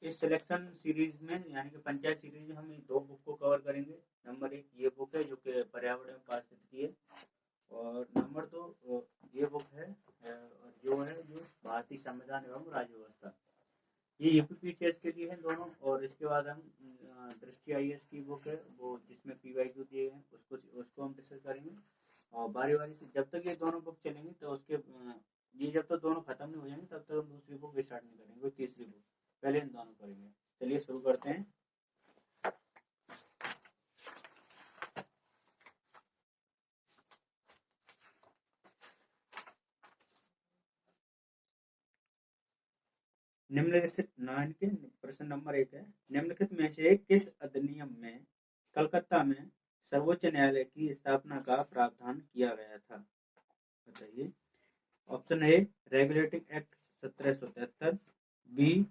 इस selection series में यानी कि पंचायत सीरीज में हम 2 बुक को कवर करेंगे। नंबर 1 ये बुक है जो कि पर्यावरण एवं पारिस्थितिकी की है, और नंबर 2 ये बुक है जो भारतीय संविधान एवं राज्य व्यवस्था। ये यूपीपीसीएस के लिए हैं दोनों। और इसके बाद हम दृष्टि आईएएस की बुक है वो जिसमें पीवाईक्यू दिए हैं उसको हम डिस्कस करेंगे। और बारी बारी से जब तक ये दोनों बुक चलेंगी तो उसके ये जब तक दोनों खत्म नहीं हो जाएंगे तब तक हम दूसरी बुक स्टार्ट नहीं करेंगे, कोई तीसरी बुक पहले इन दोनों करेंगे। चलिए शुरू करते हैं। निम्नलिखित प्रश्न नंबर 1 है, निम्नलिखित में से किस अधिनियम में कलकत्ता में सर्वोच्च न्यायालय की स्थापना का प्रावधान किया गया था? बताइए। Option A regulating act 1773, B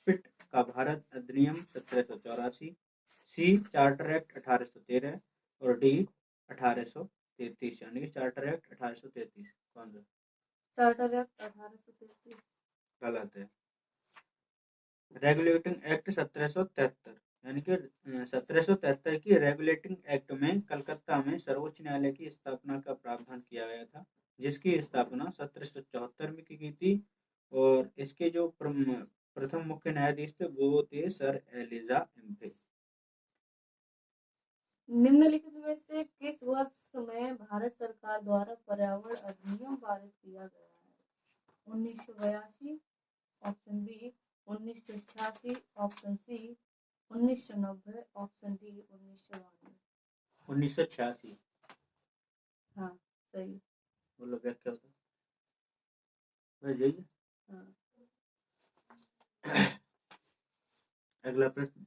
Pitt का भारत अधिनियम 1784, सी चार्टर एक्ट 1813 और डी 1833 यानी कि चार्टर एक्ट 1833। कौन सा? चार्टर एक्ट 1833 गलत है। रेगुलेटिंग एक्ट 1773 यानी कि 1773 की रेगुलेटिंग एक्ट में कलकत्ता में सर्वोच्च न्यायालय की स्थापना का प्रावधान किया गया था, जिसकी स्थापना 1774 में की गई थी। और इसके जो प्रथम मुख्य न्यायाधीश थे वो थे सर एलिजा एम्फे। निम्नलिखित में से किस वर्ष में भारत सरकार द्वारा पर्यावरण अधिनियम पारित किया गया है? 1982, option B 1986, option C 1990, option D 1992। 1986। हाँ सही। बोलो व्याख्या होता है। हाँ। अगला प्रश्न,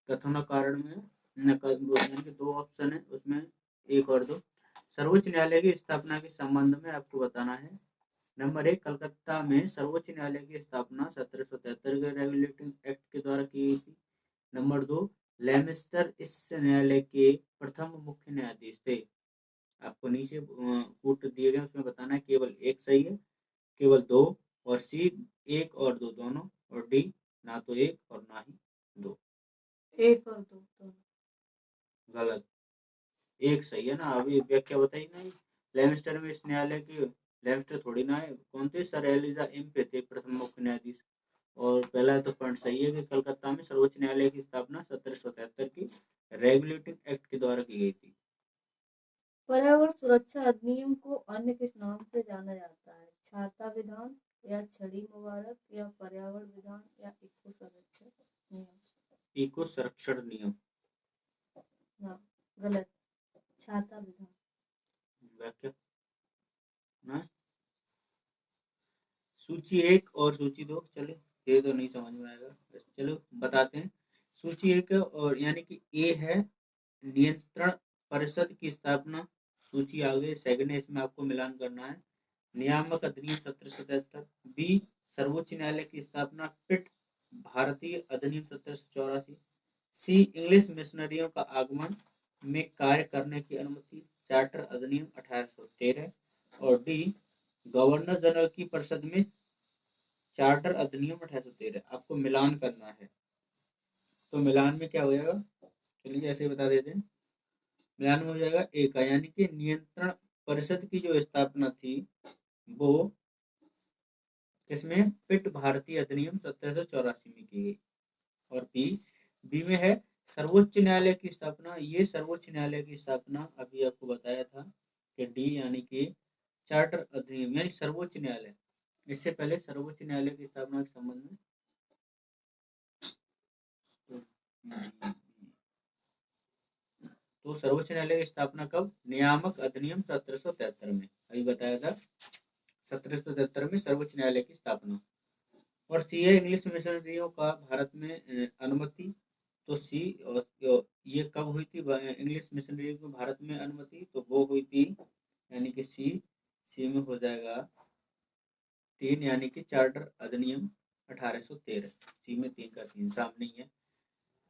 कथन कारण में यानी कि 2 ऑप्शन है उसमें 1 और 2। सर्वोच्च न्यायालय की स्थापना के संबंध में आपको बताना है। नंबर 1 कलकत्ता में सर्वोच्च न्यायालय की स्थापना 1773 के रेगुलेटिंग एक्ट के द्वारा की गई थी। नंबर 2 लेमिस्टर इस न्यायालय के प्रथम मुख्य न्यायाधीश थे। आपको नीचे कूट दिए गए उसमें बताना है केवल एक सही है, केवल 2, और सी 1 और 2 दोनों, और डी ना तो 1 और ना ही 2। 1 और 2 दोनों गलत। 1 सही है ना। अभी व्याख्या बताई नहीं। लेमिस्टर में इस न्यायालय की लेमिस्टर थोड़ी ना है, कौन थे? सर एलिजा एम्फे थे प्रथम मुख्य न्यायाधीश। और पहला तो पॉइंट सही है कि कलकत्ता में सर्वोच्च न्यायालय की स्थापना 1773 की रेगुलेटिंग एक्ट के द्वारा की गई थी। पर्यावरण सुरक्षा अधिनियम को अन्य किस नाम से जाना जाता है? छाता विधान या छड़ी मुबारक या पर्यावरण विधान या इको संरक्षण नियम? इको संरक्षण नियम। हाँ गलत, छाता विधान। व्याख्या ना सूची 1 और सूची 2। चलो ये तो नहीं समझ में आएगा, चलो बताते हैं। सूची 1 और यानी कि ए है नियंत्रण परिषद की स्थापना। सूची आगे सेकंड है, इसमें आपको मिलान करना है। नियामक अधिनियम 1777, बी सर्वोच्च न्यायालय की स्थापना पिट भारतीय अधिनियम 1784, सी इंग्लिश मिशनरियों का आगमन में कार्य करने की अनुमति चार्टर अधिनियम 1813, और डी गवर्नर जनरल की परिषद में चार्टर अधिनियम 1813। आपको मिलान करना है, तो मिलान में क्या हो जाएगा? चलिए ऐसे बता देते हैं। मिलान में हो जाएगा ए का, यानी कि नियंत्रण परिषद की जो स्थापना थी वो किसमें? पिट भारतीय अधिनियम 1784 में की गई। और बी में है सर्वोच्च न्यायालय की स्थापना। ये सर्वोच्च न्यायालय की स्थापना अभी आपको बताया था कि डी यानी कि चार्टर अधिनियम यानी सर्वोच्च न्यायालय। इससे पहले सर्वोच्च न्यायालय की स्थापना के संबंध में तो सर्वोच्च न्यायालय की स्थापना कब? नियामक अधिनियम 1773 में। अभी बताया था 1773 में सर्वोच्च न्यायालय की स्थापना। और सी है इंग्लिश मिशनरियों का भारत में अनुमति। तो सी ये कब हुई थी इंग्लिश मिशनरी को भारत में अनुमति? तो वो हुई थी यानी कि सी में हो जाएगा 3 यानी कि चार्टर अधिनियम 1813। सी में 3 का 3 सामने ही है।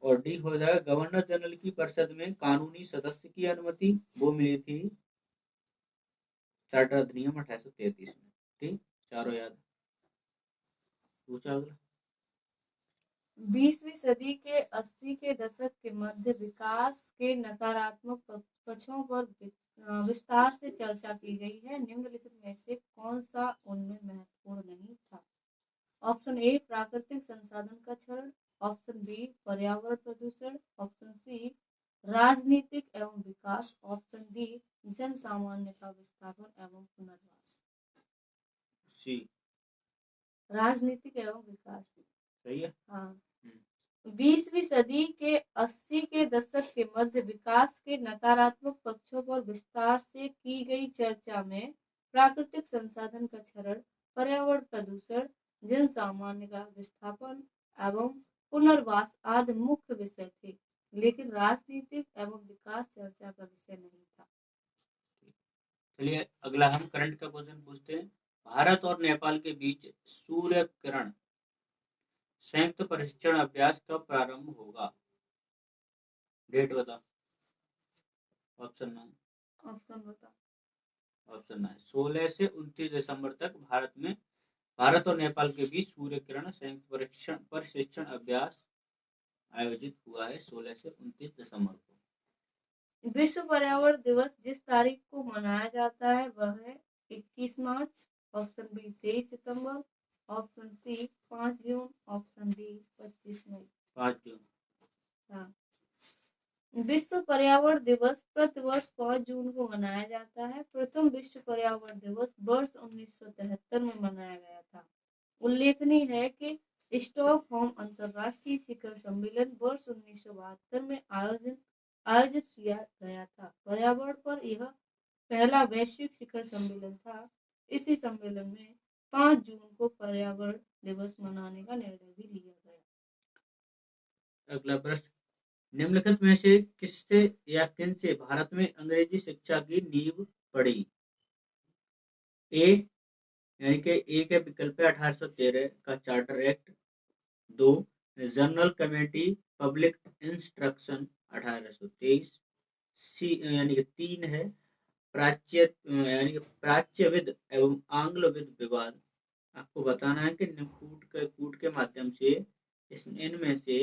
और डी हो जाएगा गवर्नर जनरल की परिषद में कानूनी सदस्य की अनुमति। वो मिली थी चार्टर अधिनियम 1833 में। ठीक, चारों याद। पूछा अगला। 20वीं सदी के 80 के दशक के मध्य विकास के नकारात्मक पक्षों पर विस्तार से चर्चा की गई है। निम्नलिखित में से कौन सा उनमें महत्वपूर्ण नहीं था? ऑप्शन ए प्राकृतिक संसाधन का क्षरण, ऑप्शन बी पर्यावरण प्रदूषण, ऑप्शन सी राजनीतिक एवं विकास, ऑप्शन डी जन सामान्य का विस्थापन एवं पुनर्वास। सी राजनीतिक एवं विकास। सही है। हाँ। हम्म, 20वीं सदी के 80 के दशक के मध्य विकास के नकारात्मक पक्षों पर विस्तार से की गई चर्चा में प्राकृतिक संसाधन का क्षरण, पर्यावरण प्रदूषण, जन सामान्य का विस्थापन एवं पुनर्वास आदि मुख्य विषय थे, लेकिन राजनीतिक एवं विकास चर्चा का विषय नहीं था। चलिए अगला हम करंट का क्वेश्चन पूछते हैं। भारत और नेपाल के बीच सूर्य किरण संयुक्त प्रशिक्षण अभ्यास कब प्रारंभ होगा? डेट बता। ऑप्शन 9। ऑप्शन बता। ऑप्शन 9 16 से 29 दिसंबर तक भारत और नेपाल के बीच सूर्य किरण संयुक्त प्रशिक्षण अभ्यास आयोजित हुआ है 16 से 29 दिसंबर को। विश्व पर्यावरण दिवस जिस तारीख को मनाया जाता है वह है 21 मार्च, ऑप्शन बी 23 सितंबर, ऑप्शन सी 5 जून, ऑप्शन डी 25 मई। 5 जून। हाँ। विश्व पर्यावरण दिवस प्रतिवर्ष 5 जून को मनाया जाता है। प्रथम विश्व पर्यावरण दिवस वर्ष 1973 में मनाया गया था। उल्लेखनीय है कि स्टॉकहोम अंतर्राष्ट्रीय शिखर सम्मेलन वर्ष 1972 में आयोजित किया गया था। पर्यावरण पर यह पहला वैश्विक शिखर सम्मेलन था। इसी सम्मेलन में 5 जून को पर्यावरण दिवस मनाने का निर्णय भी लिया गया। अगला प्रश्न, निम्नलिखित में से किससे या किन से भारत में अंग्रेजी शिक्षा की नींव पड़ी? ए यानी कि ए के विकल्प है 1813 का charter act, 2 general committee public instruction 1823, सी यानी कि 3 है प्राच्य यानी कि प्राच्यविद एवं आंग्लविद विवाद। आपको बताना है कि कूट के माध्यम से इनमें से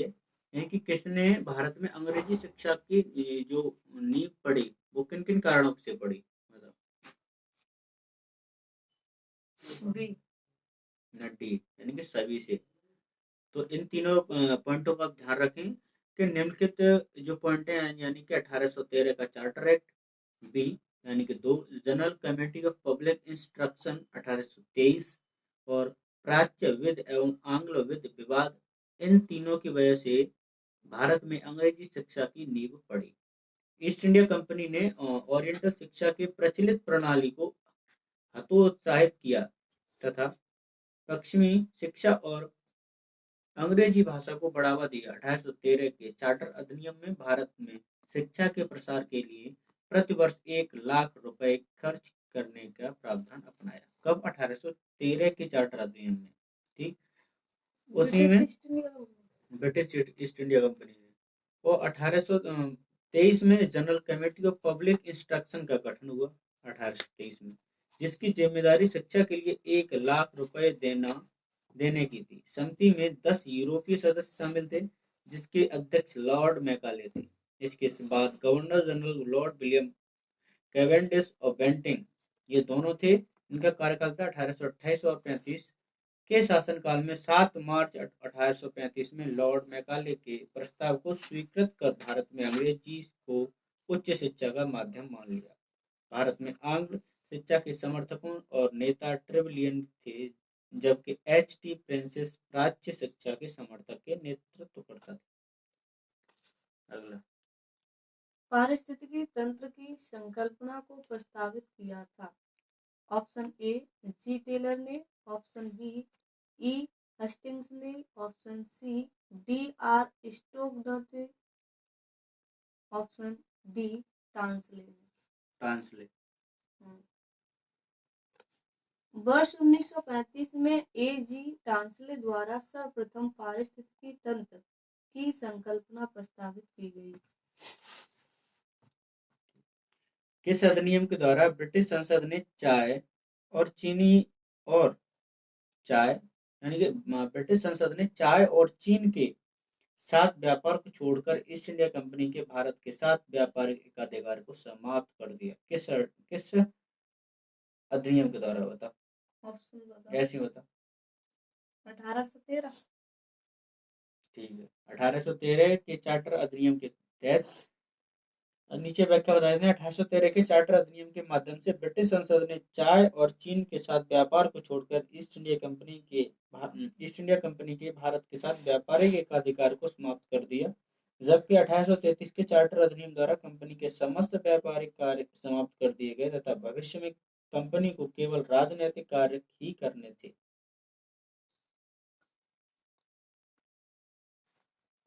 यानी कि किसने भारत में अंग्रेजी शिक्षा की जो नींव पड़ी वो किन किन कारणों से पड़ी? मतलब बी डी यानी कि सभी से। तो इन तीनों पॉइंटों का आप ध्यान रखें कि निम्नलिखित जो पॉइंट हैं यानी कि 1813 का चार्टर एक्ट, बी यानी कि 2 general committee of public instruction 1823 और प्राच्य विद एवं आंग्ल विद विवाद, इन तीनों की वजह से भारत में अंग्रेजी शिक्षा की नींव पड़ी। ईस्ट इंडिया कंपनी ने ओरिएंटल शिक्षा की प्रचलित प्रणाली को हतोत्साहित किया तथा पश्चिमी शिक्षा और अंग्रेजी भाषा को बढ़ावा दिया। 1813 के चार्टर अधिनियम में भारत में शिक्षा के प्रसार के लिए प्रतिवर्ष 1 लाख रुपए खर्च करने का प्रावधान अपनाया। कब? 1813 के चार्टर अधिनियम में। ठीक, उसी में ब्रिटिश ईस्ट इंडिया कंपनी ने और 1823 में general committee of public instruction का गठन हुआ 1823 में, जिसकी जिम्मेदारी शिक्षा के लिए 1 लाख रुपए देने की थी। समिति में 10 यूरोपीय सदस्य शामिल थे, जिसके अध्यक्ष लॉर्ड मैकाले थे। इसके बाद governor general Lord William Cavendish और बेंटिंग ये दोनों थे। इनका कार्यकाल था 1828 और 35 के शासनकाल में 7 मार्च 1835 में लॉर्ड मैकाले के प्रस्ताव को स्वीकृत कर भारत में अंग्रेजी को उच्च शिक्षा का माध्यम मान लिया। भारत में आंग्ल शिक्षा के समर्थकों और नेता ट्रेवलियन थे, जबकि एच.टी. प्रिंसेस प्राच्य शिक्षा के समर्थक के नेतृत्व करता था। अगला, पारिस्थितिकी तंत्र की संकल्पना को प्रस्तावित किया था। ऑप्शन ए जी टेलर ने, ऑप्शन बी ई हस्टिंग्स ने, ऑप्शन सी डी आर स्टोकडॉर्फ, ऑप्शन डी टांसले ने। वर्ष 1935 में ए जी टांसले द्वारा सर्वप्रथम पारिस्थितिकी तंत्र की संकल्पना प्रस्तावित की गई। किस अधिनियम के द्वारा ब्रिटिश संसद ने चाय और चीनी और चाय यानी कि ब्रिटिश संसद ने चाय और चीन के साथ व्यापार को छोड़कर ईस्ट इंडिया कंपनी के भारत के साथ व्यापारिक एकाधिकार को समाप्त कर दिया? किस अधिनियम के द्वारा? बता, ऑप्शन बताओ। ऐसे ही बता। 1813। ठीक है, 1813 के चार्टर अधिनियम के तहत। नीचे व्याख्या बता देते हैं। 1813 के चार्टर अधिनियम के माध्यम से ब्रिटिश संसद ने चाय और चीन के साथ व्यापार को छोड़कर ईस्ट इंडिया कंपनी के भारत के साथ व्यापारिक एकाधिकार को समाप्त कर दिया, जबकि 1833 के चार्टर अधिनियम द्वारा कंपनी के समस्त व्यापारिक कार्य समाप्त कर दिए गए तथा भविष्य में कंपनी को केवल राजनैतिक कार्य ही करने थे।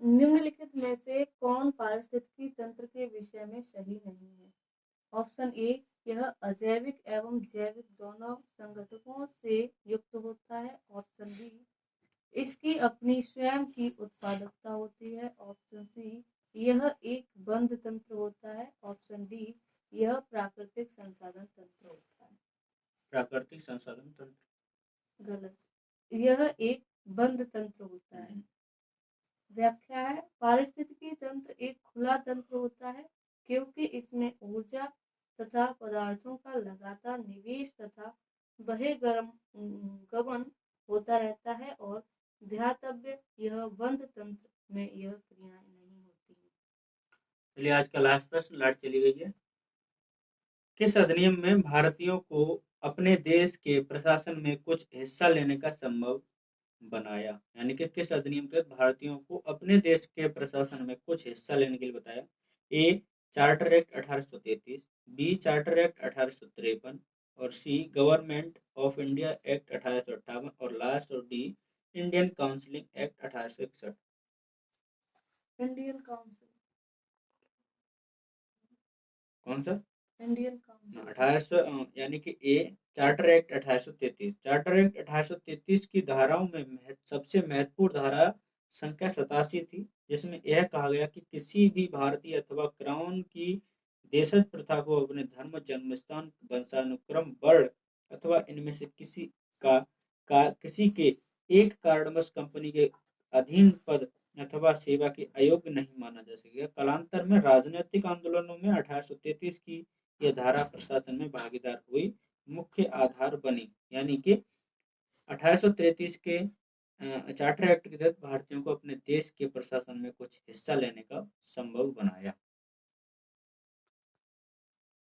निम्नलिखित में से कौन पारिस्थितिकी तंत्र के विषय में सही नहीं है? ऑप्शन ए, यह अजैविक एवं जैविक दोनों संगठकों से युक्त होता है। ऑप्शन बी, इसकी अपनी स्वयं की उत्पादकता होती है। ऑप्शन सी, यह एक बंद तंत्र होता है। ऑप्शन डी, यह प्राकृतिक संसाधन तंत्र होता है। प्राकृतिक संसाधन तंत्र गलत, यह एक बंद तंत्र होता है। व्याख्या है, पारिस्थितिकी तंत्र एक खुला तंत्र होता है क्योंकि इसमें ऊर्जा तथा पदार्थों का लगातार निवेश तथा बहिर्गमन होता रहता है और ध्यातव्य यह बंद तंत्र में यह क्रियाएं नहीं होती हैं। चलिए, आज का लास्ट प्रश्न, लाइट चली गई है। किस अधिनियम में भारतीयों को अपने देश के प्रशासन में कुछ हिस्सा लेने का संभव बनाया? यानी कि किस अधिनियम के तहत भारतीयों को अपने देश के प्रशासन में कुछ हिस्सा लेने के लिए बताया? A, charter act 1833, B, charter act 1853 और C, government of India act 1858 और लास्ट और D, Indian counselling act 1861। Indian council. कौन सा? Indian council. 1800 यानी कि A, charter act 1833। Charter act 1833 की धाराओं में सबसे महत्वपूर्ण धारा संख्या 87 थी, जिसमें यह कहा गया कि किसी भी भारतीय अथवा क्राउन की देशज प्रथा को अपने धर्म, जन्मस्थान, वंशानुक्रम, वर्ण अथवा इनमें से किसी के एक कारणवश कंपनी के अधीन पद अथवा सेवा के अयोग्य नहीं माना जा सकेगा। कालांतर में राजनीतिक आंदोलनों में 1833 की यह धारा प्रशासन में भागीदार हुई मुख्य आधार बनी। यानी कि 1833 के चार्टर एक्ट के तहत भारतीयों को अपने देश के प्रशासन में कुछ हिस्सा लेने का संभव बनाया।